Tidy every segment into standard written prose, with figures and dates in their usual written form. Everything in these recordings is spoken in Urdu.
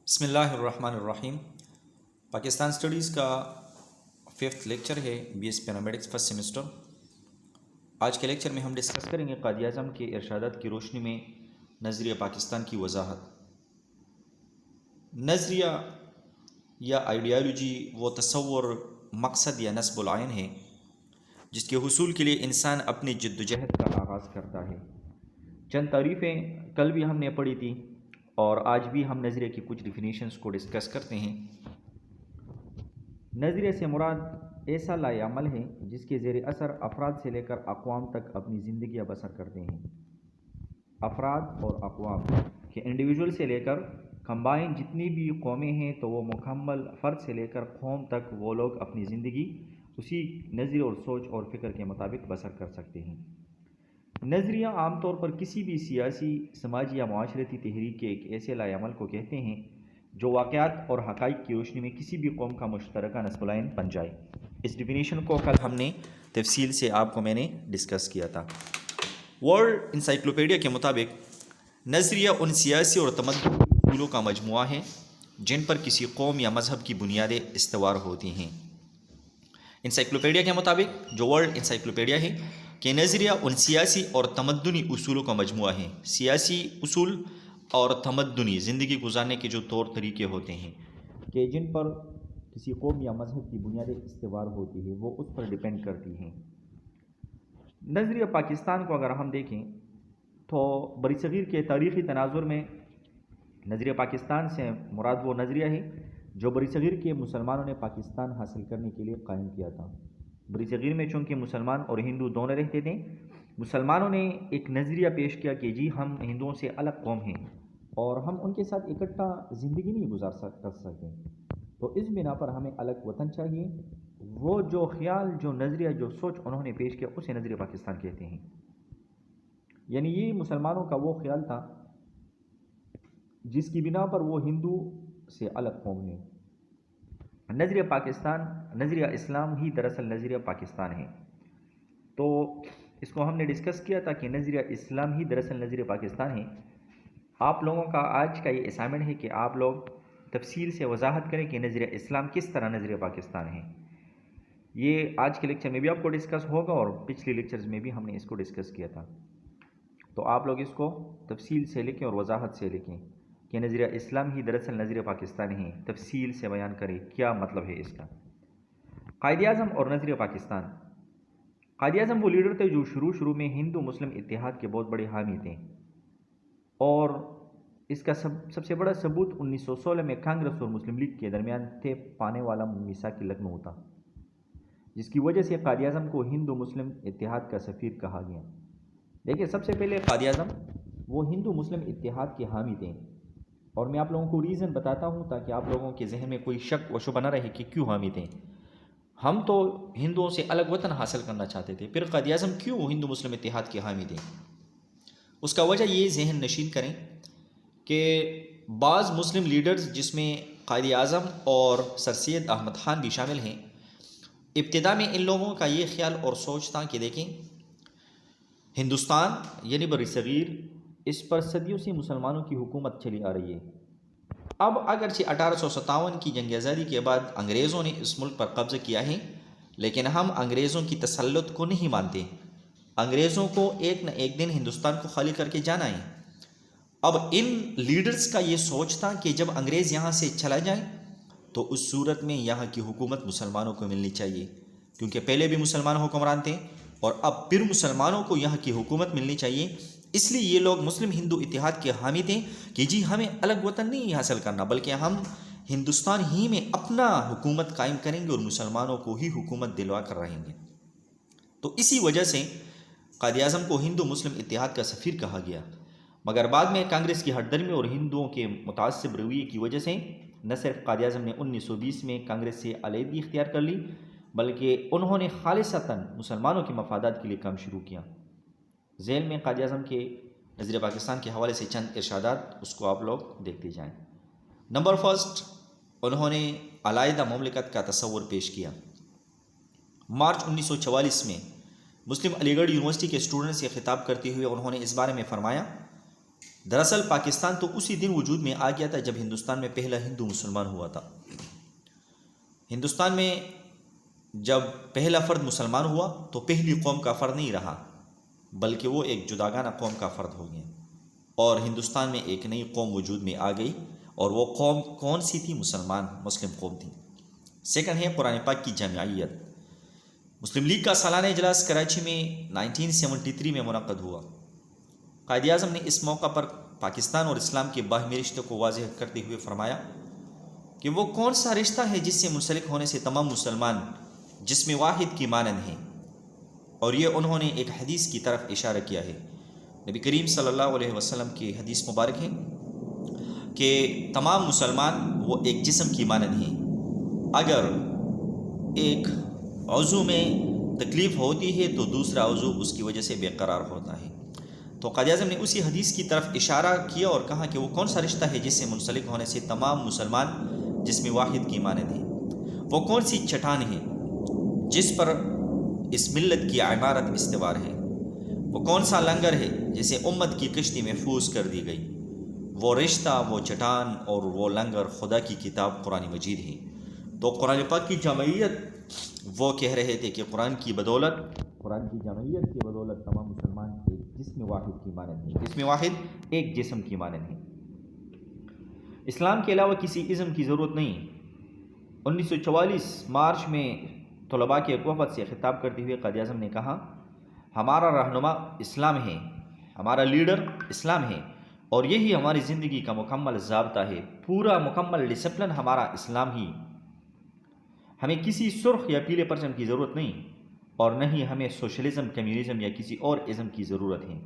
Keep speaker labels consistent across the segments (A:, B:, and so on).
A: بسم اللہ الرحمن الرحیم۔ پاکستان اسٹڈیز کا 5th لیکچر ہے BS پیرامیڈکس فرسٹ سیمسٹر۔ آج کے لیکچر میں ہم ڈسکس کریں گے قائد اعظم کے ارشادات کی روشنی میں نظریہ پاکستان کی وضاحت۔ نظریہ یا آئیڈیالوجی وہ تصور، مقصد یا نصب العین ہے جس کے حصول کے لیے انسان اپنی جدوجہد کا آغاز کرتا ہے۔ چند تعریفیں کل بھی ہم نے پڑھی تھی اور آج بھی ہم نظریے کی کچھ ڈیفینیشنز کو ڈسکس کرتے ہیں۔ نظریے سے مراد ایسا لائحہ عمل ہے جس کے زیر اثر افراد سے لے کر اقوام تک اپنی زندگیاں بسر کرتے ہیں۔ افراد اور اقوام کے انڈیویجول سے لے کر کمبائن جتنی بھی قومیں ہیں تو وہ مکمل فرد سے لے کر قوم تک وہ لوگ اپنی زندگی اسی نظریے اور سوچ اور فکر کے مطابق بسر کر سکتے ہیں۔ نظریہ عام طور پر کسی بھی سیاسی، سماجی یا معاشرتی تحریک کے ایک ایسے لائحہ عمل کو کہتے ہیں جو واقعات اور حقائق کی روشنی میں کسی بھی قوم کا مشترکہ نصب العین بن جائے۔ اس ڈیفینیشن کو کل ہم نے تفصیل سے آپ کو میں نے ڈسکس کیا تھا۔ ورلڈ انسائکلوپیڈیا کے مطابق نظریہ ان سیاسی اور تمدنی اصولوں کا مجموعہ ہے جن پر کسی قوم یا مذہب کی بنیادیں استوار ہوتی ہیں۔ انسائکلوپیڈیا کے مطابق، جو ورلڈ انسائکلوپیڈیا ہے، کہ نظریہ ان سیاسی اور تمدنی اصولوں کا مجموعہ ہے۔ سیاسی اصول اور تمدنی زندگی گزارنے کے جو طور طریقے ہوتے ہیں کہ جن پر کسی قوم یا مذہب کی بنیادیں استوار ہوتی ہے، وہ اس پر ڈیپینڈ کرتی ہیں۔ نظریہ پاکستان کو اگر ہم دیکھیں تو برصغیر کے تاریخی تناظر میں نظریہ پاکستان سے مراد وہ نظریہ ہے جو برصغیر کے مسلمانوں نے پاکستان حاصل کرنے کے لیے قائم کیا تھا۔ برصغیر میں چونکہ مسلمان اور ہندو دونوں رہتے تھے، مسلمانوں نے ایک نظریہ پیش کیا کہ جی ہم ہندوؤں سے الگ قوم ہیں اور ہم ان کے ساتھ اکٹھا زندگی نہیں کر سکتے، تو اس بنا پر ہمیں الگ وطن چاہیے۔ وہ جو خیال، جو نظریہ، جو سوچ انہوں نے پیش کیا اسے نظریہ پاکستان کہتے ہیں۔ یعنی یہ مسلمانوں کا وہ خیال تھا جس کی بنا پر وہ ہندو سے الگ قوم ہے۔ نظریہ پاکستان، نظریہ اسلام ہی دراصل نظریہ پاکستان ہے۔ تو اس کو ہم نے ڈسکس کیا تھا کہ نظریہ اسلام ہی دراصل نظریہ پاکستان ہے۔ آپ لوگوں کا آج کا یہ اسائنمنٹ ہے کہ آپ لوگ تفصیل سے وضاحت کریں کہ نظریہ اسلام کس طرح نظریہ پاکستان ہے۔ یہ آج کے لیکچر میں بھی آپ کو ڈسکس ہوگا اور پچھلے لیکچرز میں بھی ہم نے اس کو ڈسکس کیا تھا۔ تو آپ لوگ اس کو تفصیل سے لکھیں اور وضاحت سے لکھیں کہ نظریہ اسلام ہی دراصل نظریہ پاکستان ہے۔ تفصیل سے بیان کریں کیا مطلب ہے اس کا۔ قائد اعظم اور نظریہ پاکستان۔ قائد اعظم وہ لیڈر تھے جو شروع میں ہندو مسلم اتحاد کے بہت بڑے حامی تھے، اور اس کا سب سے بڑا ثبوت 1916 میں کانگریس اور مسلم لیگ کے درمیان طے پانے والا میثاق لکھنؤ تھا، جس کی وجہ سے قائد اعظم کو ہندو مسلم اتحاد کا سفیر کہا گیا۔ دیکھیں، سب سے پہلے قائد اعظم وہ ہندو مسلم اتحاد کے حامی تھے، اور میں آپ لوگوں کو ریزن بتاتا ہوں تاکہ آپ لوگوں کے ذہن میں کوئی شک و شبہ نہ رہے کہ کیوں حامی تھے۔ ہم تو ہندوؤں سے الگ وطن حاصل کرنا چاہتے تھے، پھر قائد اعظم کیوں ہندو مسلم اتحاد کے حامی تھے؟ اس کا وجہ یہ ذہن نشین کریں کہ بعض مسلم لیڈرز جس میں قائد اعظم اور سر سید احمد خان بھی شامل ہیں، ابتدا میں ان لوگوں کا یہ خیال اور سوچ تھا کہ دیکھیں، ہندوستان یعنی برصغیر، اس پر صدیوں سے مسلمانوں کی حکومت چلی آ رہی ہے۔ اب اگرچہ 1857 کی جنگ آزادی کے بعد انگریزوں نے اس ملک پر قبضہ کیا ہے، لیکن ہم انگریزوں کی تسلط کو نہیں مانتے۔ انگریزوں کو ایک نہ ایک دن ہندوستان کو خالی کر کے جانا ہے۔ اب ان لیڈرز کا یہ سوچ تھا کہ جب انگریز یہاں سے چلا جائے تو اس صورت میں یہاں کی حکومت مسلمانوں کو ملنی چاہیے، کیونکہ پہلے بھی مسلمان حکمران تھے اور اب پھر مسلمانوں کو یہاں کی حکومت ملنی چاہیے۔ اس لیے یہ لوگ مسلم ہندو اتحاد کے حامی تھے کہ جی ہمیں الگ وطن نہیں حاصل کرنا، بلکہ ہم ہندوستان ہی میں اپنا حکومت قائم کریں گے اور مسلمانوں کو ہی حکومت دلوا کر رہیں گے۔ تو اسی وجہ سے قائد اعظم کو ہندو مسلم اتحاد کا سفیر کہا گیا، مگر بعد میں کانگریس کی ہٹ درمی اور ہندوؤں کے متعصب رویے کی وجہ سے نہ صرف قائد اعظم نے 1920 میں کانگریس سے علیحدگی اختیار کر لی، بلکہ انہوں نے خالصتاً مسلمانوں کے مفادات کے لیے کام شروع کیا۔ ذیل میں قائد اعظم کے نظریہ پاکستان کے حوالے سے چند ارشادات، اس کو آپ لوگ دیکھتے جائیں۔ نمبر فرسٹ، انہوں نے علیحدہ مملکت کا تصور پیش کیا۔ مارچ 1944 میں مسلم علی گڑھ یونیورسٹی کے اسٹوڈنٹ سے خطاب کرتے ہوئے انہوں نے اس بارے میں فرمایا، دراصل پاکستان تو اسی دن وجود میں آ گیا تھا جب ہندوستان میں پہلا ہندو مسلمان ہوا تھا۔ ہندوستان میں جب پہلا فرد مسلمان ہوا تو پہلی قوم کا فرد نہیں رہا، بلکہ وہ ایک جداگانہ قوم کا فرد ہو گیا، اور ہندوستان میں ایک نئی قوم وجود میں آ گئی، اور وہ قوم کون سی تھی؟ مسلم قوم تھی۔ سیکنڈ ہے قرآن پاک کی جامعیت۔ مسلم لیگ کا سالانہ اجلاس کراچی میں 1973 میں منعقد ہوا۔ قائد اعظم نے اس موقع پر پاکستان اور اسلام کے باہمی رشتے کو واضح کرتے ہوئے فرمایا کہ وہ کون سا رشتہ ہے جس سے منسلک ہونے سے تمام مسلمان جسم واحد کی مانند ہیں، اور یہ انہوں نے ایک حدیث کی طرف اشارہ کیا ہے۔ نبی کریم صلی اللہ علیہ وسلم کی حدیث مبارک ہے کہ تمام مسلمان وہ ایک جسم کی مانند ہیں، اگر ایک عضو میں تکلیف ہوتی ہے تو دوسرا عضو اس کی وجہ سے بے قرار ہوتا ہے۔ تو قائد اعظم نے اسی حدیث کی طرف اشارہ کیا اور کہا کہ وہ کون سا رشتہ ہے جس سے منسلک ہونے سے تمام مسلمان جسم واحد کی مانند ہیں، وہ کون سی چٹان ہے جس پر اس ملت کی عمارت استوار ہے، وہ کون سا لنگر ہے جسے امت کی کشتی محفوظ کر دی گئی، وہ رشتہ، وہ چٹان اور وہ لنگر خدا کی کتاب قرآن مجید ہے۔ تو قرآن پاک کی جامعیت، وہ کہہ رہے تھے کہ قرآن کی جامعیت کی بدولت تمام مسلمان ایک جسم واحد کی مانند ہیں، جسم واحد ایک جسم کی مانند ہیں۔ اسلام کے علاوہ کسی ازم کی ضرورت نہیں۔ 1944 مارچ میں طلباء کے ایک وفد سے خطاب کرتے ہوئے قائد اعظم نے کہا، ہمارا رہنما اسلام ہے، ہمارا لیڈر اسلام ہے، اور یہی ہماری زندگی کا مکمل ضابطہ ہے، پورا مکمل ڈسپلن ہمارا اسلام ہی۔ ہمیں کسی سرخ یا پیلے پرچم کی ضرورت نہیں، اور نہ ہی ہمیں سوشلزم، کمیونزم یا کسی اور ازم کی ضرورت ہے۔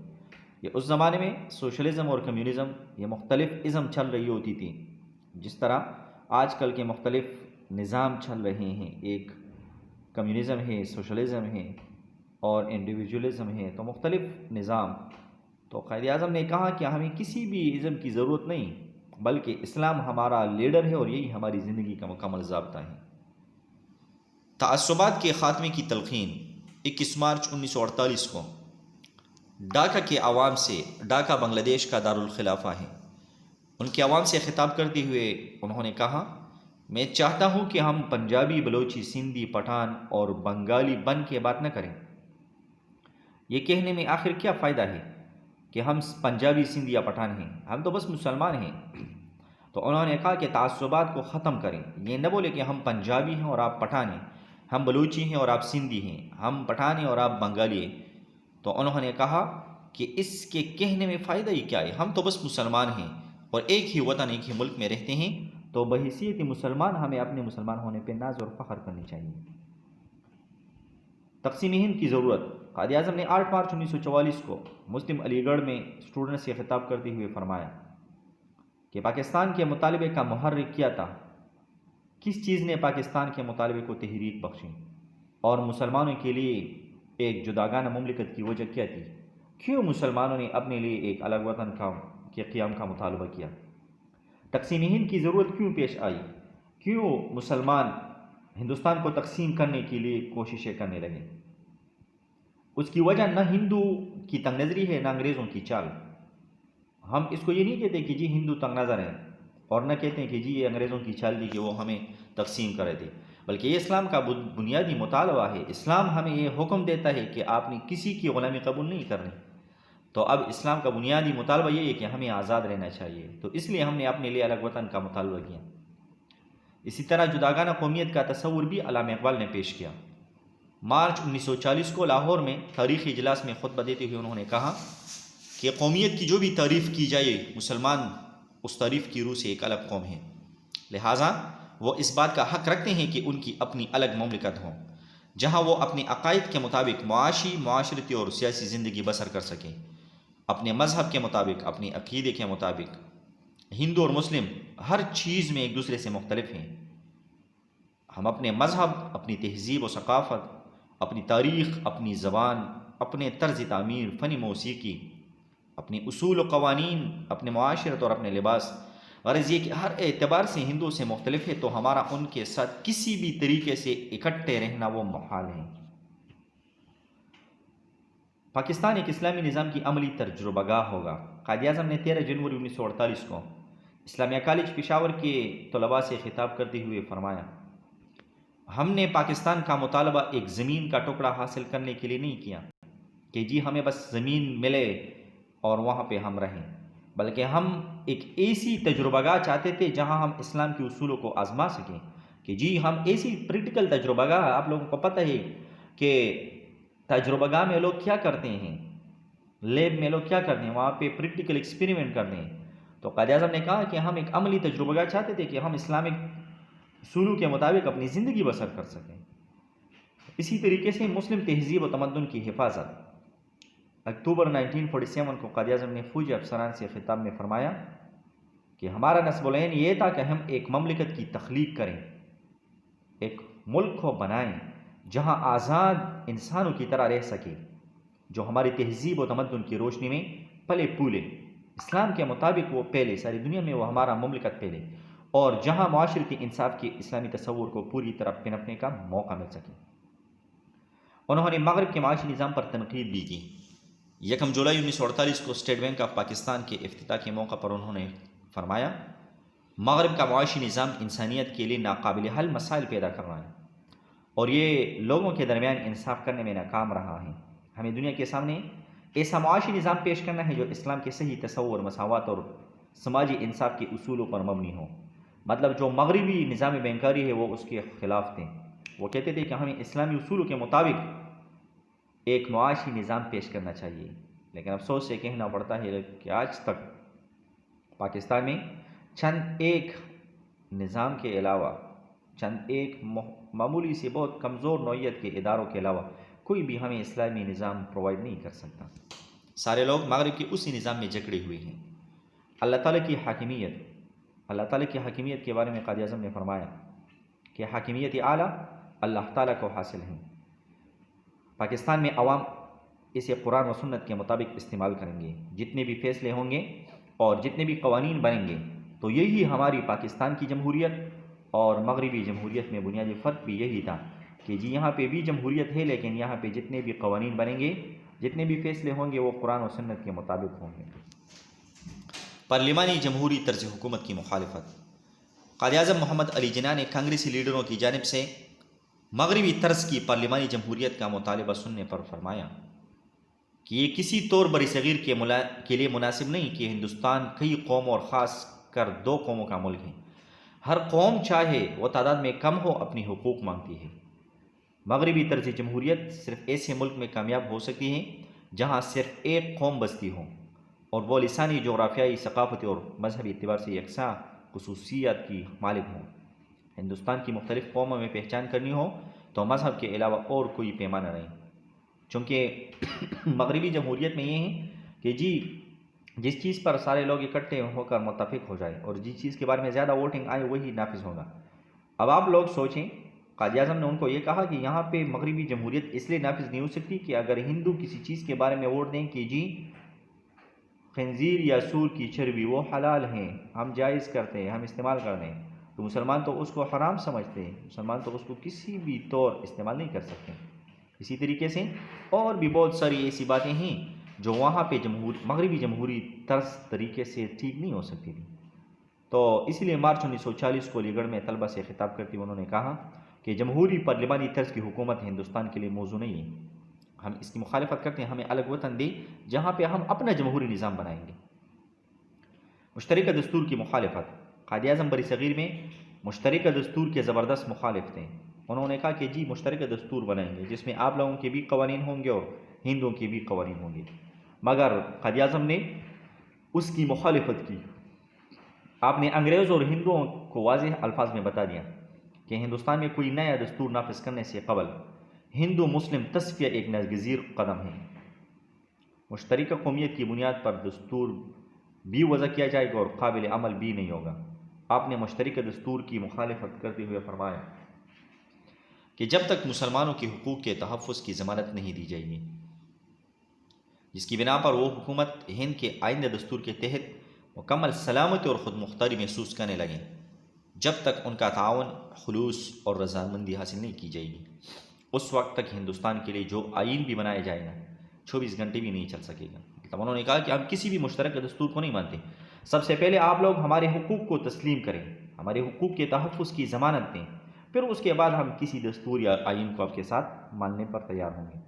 A: یہ اس زمانے میں سوشلزم اور کمیونزم یہ مختلف ازم چل رہی ہوتی تھی، جس طرح آج کل کے مختلف نظام چل رہے ہیں، ایک کمیونزم ہے، سوشلزم ہے اور انڈیویجولزم ہے، تو مختلف نظام۔ تو قائد اعظم نے کہا کہ ہمیں کسی بھی ازم کی ضرورت نہیں، بلکہ اسلام ہمارا لیڈر ہے اور یہی ہماری زندگی کا مکمل ضابطہ ہے۔ تعصبات کے خاتمے کی تلقین۔ 21 مارچ 1948 کو ڈھاکہ کے عوام سے، ڈھاکہ بنگلہ دیش کا دارالخلافہ ہے، ان کے عوام سے خطاب کرتے ہوئے انہوں نے کہا، میں چاہتا ہوں کہ ہم پنجابی، بلوچی، سندھی، پٹھان اور بنگالی بن کے بات نہ کریں۔ یہ کہنے میں آخر کیا فائدہ ہے کہ ہم پنجابی، سندھی یا پٹھان ہیں، ہم تو بس مسلمان ہیں۔ تو انہوں نے کہا کہ تعصبات کو ختم کریں، یہ نہ بولے کہ ہم پنجابی ہیں اور آپ پٹھان ہیں، ہم بلوچی ہیں اور آپ سندھی ہیں، ہم پٹھان ہیں اور آپ بنگالی ہیں۔ تو انہوں نے کہا کہ اس کے کہنے میں فائدہ ہی کیا ہے، ہم تو بس مسلمان ہیں اور ایک ہی وطن، ایک ہی ملک میں رہتے ہیں، تو بحیثیت مسلمان ہمیں اپنے مسلمان ہونے پہ ناز اور فخر کرنی چاہیے۔ تقسیم ہند کی ضرورت۔ قائد اعظم نے 8 مارچ 1944 کو مسلم علی گڑھ میں اسٹوڈنٹ سے خطاب کرتے ہوئے فرمایا کہ پاکستان کے مطالبے کا محرک کیا تھا، کس چیز نے پاکستان کے مطالبے کو تحریک بخشی، اور مسلمانوں کے لیے ایک جداگانہ مملکت کی وجہ کیا تھی، کیوں مسلمانوں نے اپنے لیے ایک الگ وطن کے قیام کا مطالبہ کیا، تقسیم ہند کی ضرورت کیوں پیش آئی، کیوں مسلمان ہندوستان کو تقسیم کرنے کے لیے کوششیں کرنے لگے۔ اس کی وجہ نہ ہندو کی تنگ نظری ہے، نہ انگریزوں کی چال۔ ہم اس کو یہ نہیں کہتے کہ جی ہندو تنگ نظر ہیں، اور نہ کہتے ہیں کہ جی یہ انگریزوں کی چال دی کہ وہ ہمیں تقسیم کرے تھے، بلکہ یہ اسلام کا بنیادی مطالبہ ہے۔ اسلام ہمیں یہ حکم دیتا ہے کہ آپ نے کسی کی غلامی قبول نہیں کرنی۔ تو اب اسلام کا بنیادی مطالبہ یہ ہے کہ ہمیں آزاد رہنا چاہیے، تو اس لیے ہم نے اپنے لیے الگ وطن کا مطالبہ کیا۔ اسی طرح جداگانہ قومیت کا تصور بھی علامہ اقبال نے پیش کیا۔ مارچ 1940 کو لاہور میں تاریخی اجلاس میں خطبہ دیتے ہوئے انہوں نے کہا کہ قومیت کی جو بھی تعریف کی جائے، مسلمان اس تعریف کی روح سے ایک الگ قوم ہے، لہٰذا وہ اس بات کا حق رکھتے ہیں کہ ان کی اپنی الگ مملکت ہو، جہاں وہ اپنے عقائد کے مطابق معاشی، معاشرتی اور سیاسی زندگی بسر کر سکیں، اپنے مذہب کے مطابق، اپنے عقیدے کے مطابق۔ ہندو اور مسلم ہر چیز میں ایک دوسرے سے مختلف ہیں۔ ہم اپنے مذہب، اپنی تہذیب و ثقافت، اپنی تاریخ، اپنی زبان، اپنے طرز تعمیر، فن موسیقی، اپنے اصول و قوانین، اپنے معاشرت اور اپنے لباس، غرض یہ کہ ہر اعتبار سے ہندو سے مختلف ہے، تو ہمارا ان کے ساتھ کسی بھی طریقے سے اکٹھے رہنا وہ محال ہے۔ پاکستان ایک اسلامی نظام کی عملی تجربہ گاہ ہوگا۔ قائد اعظم نے 13 جنوری 1948 کو اسلامیہ کالج پشاور کے طلباء سے خطاب کرتے ہوئے فرمایا، ہم نے پاکستان کا مطالبہ ایک زمین کا ٹکڑا حاصل کرنے کے لیے نہیں کیا کہ جی ہمیں بس زمین ملے اور وہاں پہ ہم رہیں، بلکہ ہم ایک ایسی تجربہ گاہ چاہتے تھے جہاں ہم اسلام کے اصولوں کو آزما سکیں، کہ جی ہم ایسی پریکٹیکل تجربہ گاہ، آپ لوگوں کو پتہ ہے کہ تجربہ گاہ میں لوگ کیا کرتے ہیں، لیب میں لوگ کیا کرتے ہیں، وہاں پہ پریکٹیکل ایکسپیریمنٹ کرتے ہیں۔ تو قائد اعظم نے کہا کہ ہم ایک عملی تجربہ گاہ چاہتے تھے کہ ہم اسلامک اصولوں کے مطابق اپنی زندگی بسر کر سکیں۔ اسی طریقے سے مسلم تہذیب و تمدن کی حفاظت۔ اکتوبر 1947 کو قائد اعظم نے فوجی افسران سے خطاب میں فرمایا کہ ہمارا نصب العین یہ تھا کہ ہم ایک مملکت کی تخلیق کریں، ایک ملک کو بنائیں جہاں آزاد انسانوں کی طرح رہ سکے، جو ہماری تہذیب و تمدن کی روشنی میں پلے پھولے، اسلام کے مطابق وہ پہلے، ساری دنیا میں وہ ہمارا مملکت پہلے، اور جہاں معاشرتی انصاف کے اسلامی تصور کو پوری طرح پنپنے کا موقع مل سکے۔ انہوں نے مغرب کے معاشی نظام پر تنقید بھی کی۔ 1 جولائی 1948 کو اسٹیٹ بینک آف پاکستان کے افتتاح کے موقع پر انہوں نے فرمایا، مغرب کا معاشی نظام انسانیت کے لیے ناقابل حل مسائل پیدا کر رہا ہے اور یہ لوگوں کے درمیان انصاف کرنے میں ناکام رہا ہے۔ ہمیں دنیا کے سامنے ایسا معاشی نظام پیش کرنا ہے جو اسلام کے صحیح تصور، مساوات اور سماجی انصاف کے اصولوں پر مبنی ہو۔ مطلب جو مغربی نظام بینکاری ہے وہ اس کے خلاف تھے، وہ کہتے تھے کہ ہمیں اسلامی اصولوں کے مطابق ایک معاشی نظام پیش کرنا چاہیے، لیکن افسوس سے کہنا پڑتا ہے کہ آج تک پاکستان میں چند ایک نظام کے علاوہ، چند ایک معمولی سے بہت کمزور نوعیت کے اداروں کے علاوہ کوئی بھی ہمیں اسلامی نظام پرووائڈ نہیں کر سکتا۔ سارے لوگ مغرب کے اسی نظام میں جکڑے ہوئے ہیں۔ اللہ تعالیٰ کی حاکمیت، اللہ تعالیٰ کی حاکمیت کے بارے میں قائد اعظم نے فرمایا کہ حاکمیت اعلیٰ اللہ تعالیٰ کو حاصل ہے۔ پاکستان میں عوام اسے قرآن و سنت کے مطابق استعمال کریں گے، جتنے بھی فیصلے ہوں گے اور جتنے بھی قوانین بنیں گے، تو یہی ہماری پاکستان کی جمہوریت اور مغربی جمہوریت میں بنیادی فرق بھی یہی تھا کہ جی یہاں پہ بھی جمہوریت ہے، لیکن یہاں پہ جتنے بھی قوانین بنیں گے، جتنے بھی فیصلے ہوں گے وہ قرآن و سنت کے مطابق ہوں گے۔ پارلیمانی جمہوری طرز حکومت کی مخالفت۔ قائد اعظم محمد علی جناح نے کانگریسی لیڈروں کی جانب سے مغربی طرز کی پارلیمانی جمہوریت کا مطالبہ سننے پر فرمایا کہ یہ کسی طور برصغیر کے لیے مناسب نہیں کہ ہندوستان کئی قوموں اور خاص کر 2 قوموں کا ملک ہے۔ ہر قوم چاہے وہ تعداد میں کم ہو اپنی حقوق مانگتی ہے۔ مغربی طرز جمہوریت صرف ایسے ملک میں کامیاب ہو سکتی ہے جہاں صرف ایک قوم بستی ہو اور وہ لسانی، جغرافیائی، ثقافتی اور مذہبی اعتبار سے یکساں خصوصیات کی مالک ہوں۔ ہندوستان کی مختلف قوموں میں پہچان کرنی ہو تو مذہب کے علاوہ اور کوئی پیمانہ نہیں، چونکہ مغربی جمہوریت میں یہ ہے کہ جی جس چیز پر سارے لوگ اکٹھے ہو کر متفق ہو جائے اور جس چیز کے بارے میں زیادہ ووٹنگ آئے وہی نافذ ہوگا۔ اب آپ لوگ سوچیں، قائد اعظم نے ان کو یہ کہا کہ یہاں پہ مغربی جمہوریت اس لیے نافذ نہیں ہو سکتی کہ اگر ہندو کسی چیز کے بارے میں ووٹ دیں کہ جی خنزیر یا سور کی چربی وہ حلال ہیں، ہم جائز کرتے ہیں، ہم استعمال کرتے ہیں، تو مسلمان تو اس کو حرام سمجھتے ہیں، مسلمان تو اس کو کسی بھی طور استعمال نہیں کر سکتے۔ اسی طریقے سے اور بھی بہت ساری ایسی باتیں ہیں جو وہاں پہ مغربی جمہوری طرز طریقے سے ٹھیک نہیں ہو سکتی تھی۔ تو اس لیے مارچ 1940 کو علی گڑھ میں طلبہ سے خطاب کرتے ہوئے انہوں نے کہا کہ جمہوری پارلیمانی طرز کی حکومت ہندوستان کے لیے موزوں نہیں ہے، ہم اس کی مخالفت کرتے ہیں، ہمیں الگ وطن دے جہاں پہ ہم اپنا جمہوری نظام بنائیں گے۔ مشترکہ دستور کی مخالفت۔ قائد اعظم بری صغیر میں مشترکہ دستور کے زبردست مخالف تھے۔ انہوں نے کہا کہ جی مشترکہ دستور بنائیں گے جس میں آپ لوگوں کے بھی قوانین ہوں گے اور ہندوؤں کے بھی قوانین ہوں گے، مگر قائد اعظم نے اس کی مخالفت کی۔ آپ نے انگریزوں اور ہندوؤں کو واضح الفاظ میں بتا دیا کہ ہندوستان میں کوئی نیا دستور نافذ کرنے سے قبل ہندو مسلم تصفیہ ایک ناگزیر قدم ہے۔ مشترکہ قومیت کی بنیاد پر دستور بھی وضع کیا جائے گا اور قابل عمل بھی نہیں ہوگا۔ آپ نے مشترکہ دستور کی مخالفت کرتے ہوئے فرمایا کہ جب تک مسلمانوں کے حقوق کے تحفظ کی ضمانت نہیں دی جائے گی، جس کی بنا پر وہ حکومت ہند کے آئندہ دستور کے تحت مکمل سلامتی اور خود مختاری محسوس کرنے لگیں، جب تک ان کا تعاون، خلوص اور رضامندی حاصل نہیں کی جائے گی، اس وقت تک ہندوستان کے لیے جو آئین بھی بنایا جائے گا 24 گھنٹے بھی نہیں چل سکے گا. مطلب انہوں نے کہا کہ ہم کسی بھی مشترکہ دستور کو نہیں مانتے. سب سے پہلے آپ لوگ ہمارے حقوق کو تسلیم کریں، ہمارے حقوق کے تحفظ کی ضمانت دیں، پھر اس کے بعد ہم کسی دستور یا آئین کو آپ کے ساتھ ماننے پر تیار ہوں گے.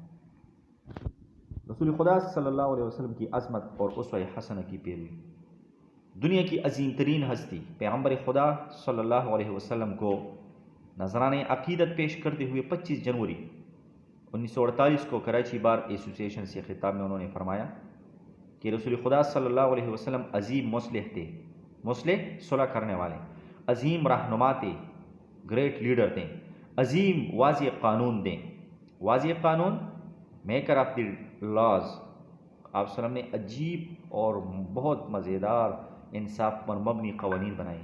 A: رسول خدا صلی اللہ علیہ وسلم کی عظمت اور اسوہ حسنہ کی پیروی. دنیا کی عظیم ترین ہستی پیغمبر خدا صلی اللہ علیہ وسلم کو نذرانہ عقیدت پیش کرتے ہوئے 25 جنوری 1948 کو کراچی بار ایسوسیشن سے خطاب میں انہوں نے فرمایا کہ رسول خدا صلی اللہ علیہ وسلم عظیم مصلح تھے، مصلح صلح کرنے والے، عظیم رہنما تھے، گریٹ لیڈر تھے، عظیم واضح قانون دیں. واضح قانون، میکر آف دی لاز. آپ صلی اللہ علیہ وسلم نے عجیب اور بہت مزیدار انصاف پر مبنی قوانین بنائے.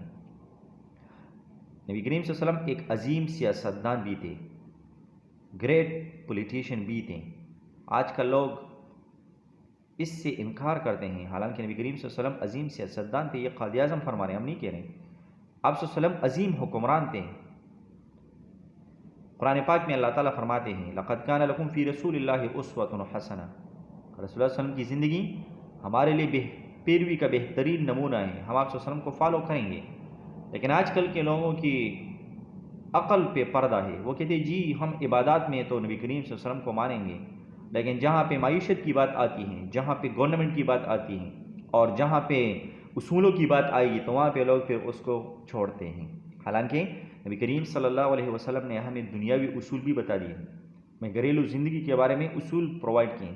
A: نبی کریم صلی اللہ علیہ وسلم ایک عظیم سیاستدان بھی تھے، گریٹ پولیٹیشین بھی تھے. آج کل لوگ اس سے انکار کرتے ہیں، حالانکہ نبی کریم صلی اللہ علیہ وسلم عظیم سیاستدان تھے. یہ قائد اعظم فرما رہے ہیں، ہم نہیں کہہ رہے ہیں. آپ صلی اللہ علیہ وسلم عظیم حکمران تھے. قرآن پاک میں اللہ تعالیٰ فرماتے ہیں لقد کان لکم فی رسول اللہ اسوۃ حسنہ. رسول اللہ صلی اللہ علیہ وسلم کی زندگی ہمارے لیے پیروی کا بہترین نمونہ ہے، ہم آپ صلی اللہ علیہ وسلم کو فالو کریں گے. لیکن آج کل کے لوگوں کی عقل پہ پردہ ہے. وہ کہتے ہیں جی ہم عبادات میں تو نبی کریم صلی اللہ علیہ وسلم کو مانیں گے، لیکن جہاں پہ معیشت کی بات آتی ہے، جہاں پہ گورنمنٹ کی بات آتی ہے، اور جہاں پہ اصولوں کی بات آئے گی تو وہاں پہ لوگ پھر اس کو چھوڑتے ہیں. حالانکہ نبی کریم صلی اللہ علیہ وسلم نے ہمیں دنیاوی اصول بھی بتا دیے، ہمیں گھریلو زندگی کے بارے میں اصول پرووائڈ کیے،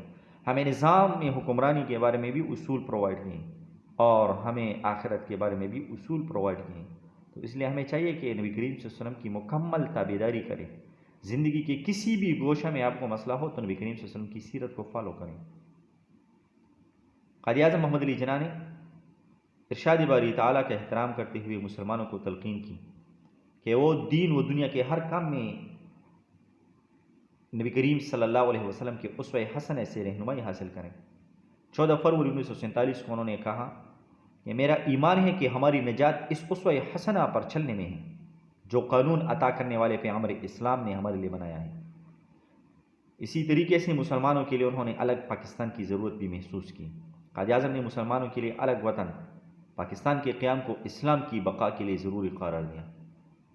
A: ہمیں نظام میں حکمرانی کے بارے میں بھی اصول پرووائڈ کیے، اور ہمیں آخرت کے بارے میں بھی اصول پرووائڈ کیے. تو اس لیے ہمیں چاہیے کہ نبی کریم صلی اللہ علیہ وسلم کی مکمل تابعداری کریں. زندگی کے کسی بھی گوشہ میں آپ کو مسئلہ ہو تو نبی کریم صلی اللہ علیہ وسلم کی سیرت کو فالو کریں. قائد اعظم محمد علی جناح نے ارشاد باری تعالیٰ کا احترام کرتے ہوئے مسلمانوں کو تلقین کی کہ وہ دین و دنیا کے ہر کام میں نبی کریم صلی اللہ علیہ وسلم کے اسوہ حسنہ سے رہنمائی حاصل کریں. 14 فروری 1947 کو انہوں نے کہا کہ میرا ایمان ہے کہ ہماری نجات اس اسوہ حسنہ پر چلنے میں ہے جو قانون عطا کرنے والے پیغمبر اسلام نے ہمارے لیے بنایا ہے. اسی طریقے سے مسلمانوں کے لیے انہوں نے الگ پاکستان کی ضرورت بھی محسوس کی. قائد اعظم نے مسلمانوں کے لیے الگ وطن پاکستان کے قیام کو اسلام کی بقا کے لیے ضروری قرار دیا،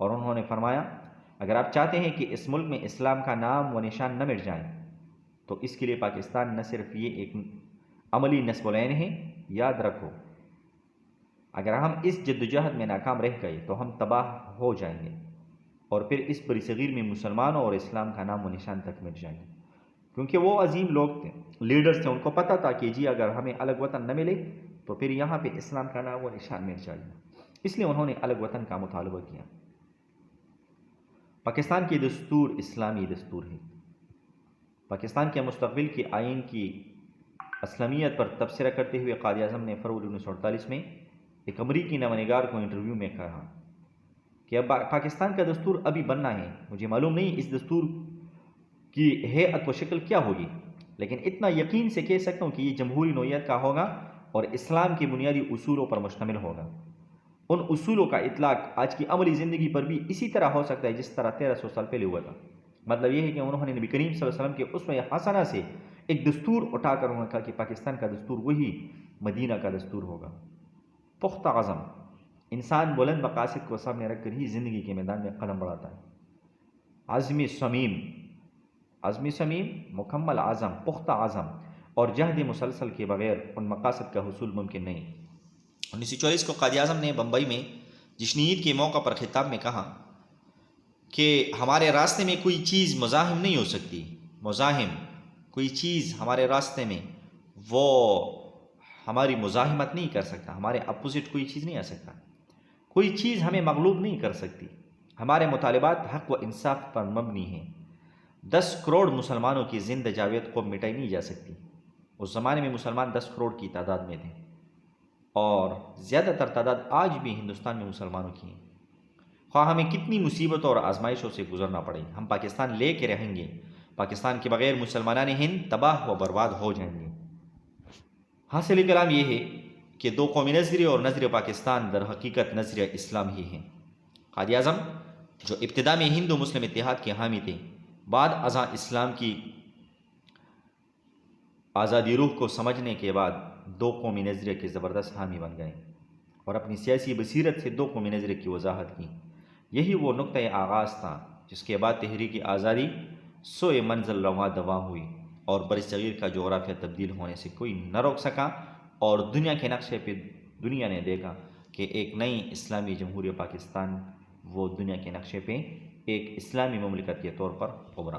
A: اور انہوں نے فرمایا اگر آپ چاہتے ہیں کہ اس ملک میں اسلام کا نام و نشان نہ مٹ جائے تو اس کے لیے پاکستان نہ صرف یہ ایک عملی نصب العین ہے، یاد رکھو اگر ہم اس جدوجہد میں ناکام رہ گئے تو ہم تباہ ہو جائیں گے، اور پھر اس بری صغیر میں مسلمانوں اور اسلام کا نام و نشان تک مٹ جائیں گے. کیونکہ وہ عظیم لوگ تھے، لیڈرز تھے، ان کو پتہ تھا کہ جی اگر ہمیں الگ وطن نہ ملے تو پھر یہاں پہ اسلام کا نام و نشان مٹ جائے گا. اس لیے انہوں نے الگ وطن کا مطالبہ کیا. پاکستان کی دستور اسلامی دستور ہے. پاکستان کے مستقبل کے آئین کی اسلامیت پر تبصرہ کرتے ہوئے قائد اعظم نے فروری 1948 میں ایک امریکی نامہ کو انٹرویو میں کہا کہ اب پاکستان کا دستور ابھی بننا ہے، مجھے معلوم نہیں اس دستور کی ہیئت و شکل کیا ہوگی، لیکن اتنا یقین سے کہہ سکتا ہوں کہ یہ جمہوری نوعیت کا ہوگا اور اسلام کے بنیادی اصولوں پر مشتمل ہوگا. ان اصولوں کا اطلاق آج کی عملی زندگی پر بھی اسی طرح ہو سکتا ہے جس طرح 1300 سال پہلے ہوا تھا. مطلب یہ ہے کہ انہوں نے نبی کریم صلی اللہ علیہ وسلم کے اسوہ حسنہ سے ایک دستور اٹھا کر انہوں نے کہا کہ پاکستان کا دستور وہی مدینہ کا دستور ہوگا. پختہ عزم انسان بلند مقاصد کو سامنے رکھ کر ہی زندگی کے میدان میں قدم بڑھاتا ہے. عزم سمیم، مکمل عزم، پختہ عزم اور جہد مسلسل کے بغیر ان مقاصد کا حصول ممکن نہیں. 1944 کو قائد اعظم نے بمبئی میں جشن عید کے موقع پر خطاب میں کہا کہ ہمارے راستے میں کوئی چیز مزاحم نہیں ہو سکتی. مزاحم کوئی چیز ہمارے راستے میں وہ ہماری مزاحمت نہیں کر سکتا، ہمارے اپوزٹ کوئی چیز نہیں آ سکتا، کوئی چیز ہمیں مغلوب نہیں کر سکتی. ہمارے مطالبات حق و انصاف پر مبنی ہیں. 10 کروڑ مسلمانوں کی زندہ جاوید کو مٹائی نہیں جا سکتی. اس زمانے میں مسلمان 10 کروڑ کی تعداد میں تھے، اور زیادہ تر تعداد آج بھی ہندوستان میں مسلمانوں کی ہیں. خواہ ہمیں کتنی مصیبتوں اور آزمائشوں سے گزرنا پڑے، ہم پاکستان لے کے رہیں گے. پاکستان کے بغیر مسلمانان ہند تباہ و برباد ہو جائیں گے. حاصل کلام یہ ہے کہ دو قومی نظریے اور نظریہ پاکستان در حقیقت نظریہ اسلام ہی ہیں. قائد اعظم جو ابتدا میں ہندو مسلم اتحاد کے حامی تھے، بعد ازاں اسلام کی آزادی روح کو سمجھنے کے بعد دو قومی نظریے کے زبردست حامی بن گئے اور اپنی سیاسی بصیرت سے دو قومی نظریے کی وضاحت کی۔ یہی وہ نقطۂ آغاز تھا جس کے بعد تحریک آزادی سوئے منزل رواں دواں ہوئی اور برصغیر کا جغرافیہ تبدیل ہونے سے کوئی نہ روک سکا، اور دنیا کے نقشے پہ دنیا نے دیکھا کہ ایک نئی اسلامی جمہوریہ پاکستان وہ دنیا کے نقشے پہ ایک اسلامی مملکت کے طور پر ابھرا۔